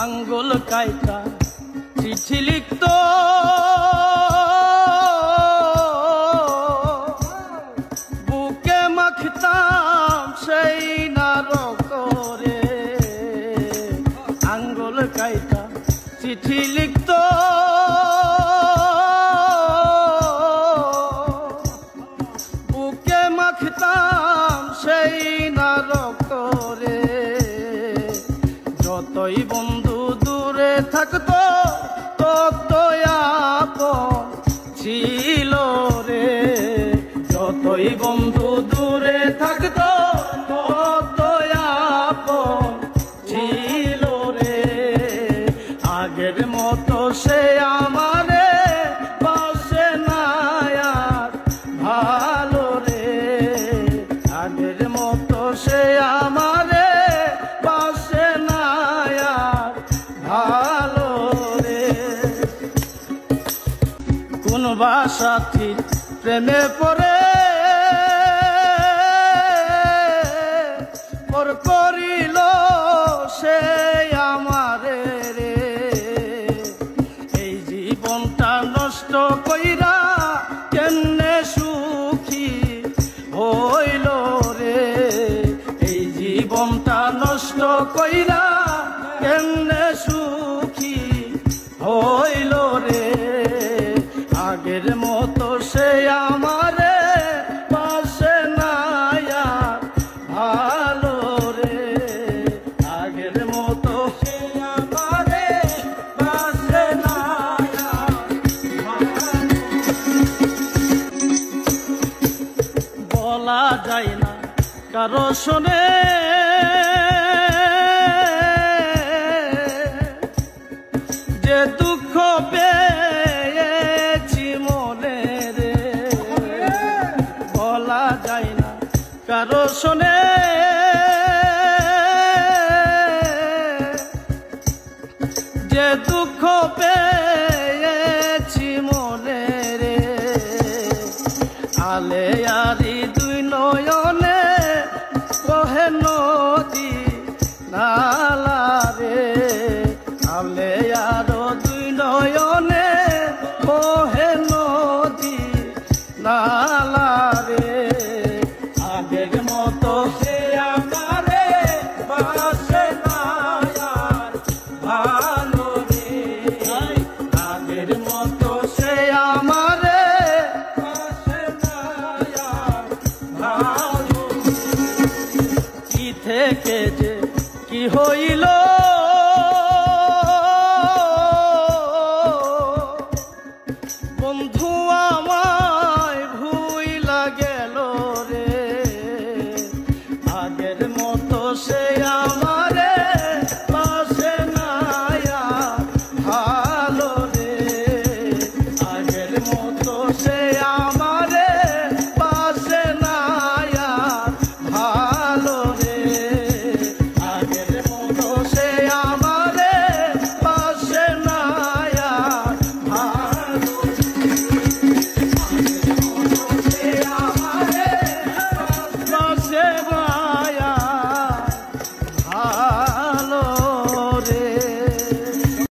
আঙ্গুল কাইটা চিঠি লিখত বুকে মাখতাম সেই নারকরে আঙ্গুল কাইটা চিঠি লিখত বুকে মাখতাম সেই নারকরে যতই বন্ধু দূরে থাকতো ততই আপন ছিল রে যতই বন্ধু দূরে থাকতো ততই আপন ছিল রে আগের মতো সে আমারে বাসে না আর ভালো রে আগের মতো সে আমারে বাসে না আর ভালো রে কোন বাসাথী প্রেমে পড়ে পর করিল সে আমারে রে এই জীবনটা নষ্ট কইরা কেমনে সুখী হইল রে এই জীবনটা নষ্ট কইরা কেমনে সুখী হইল রে আগের মতো সে আমারে বাসে না আর ভালো রে আগের মতো সে আমারে বাসে না আর ভালো বলা যায় না কারো শোনে যে দুঃখ পেয়েছি মনে রে বলা যায় না কারো শোনে যে দুঃখ পেয়েছি মনে রে আলে আরি দুই নয়নে কহে নদী নালা রে আলে আরো দুই নয়নে কহে নদী নালা রে আগের মতো সে আমারে বাসে না আর ভালো রে আগের মতো সে আমারে বাসে না আর ভালো কি থেকে যে কি হইল বন্ধু আমায় ভুইলা গেল রে আগের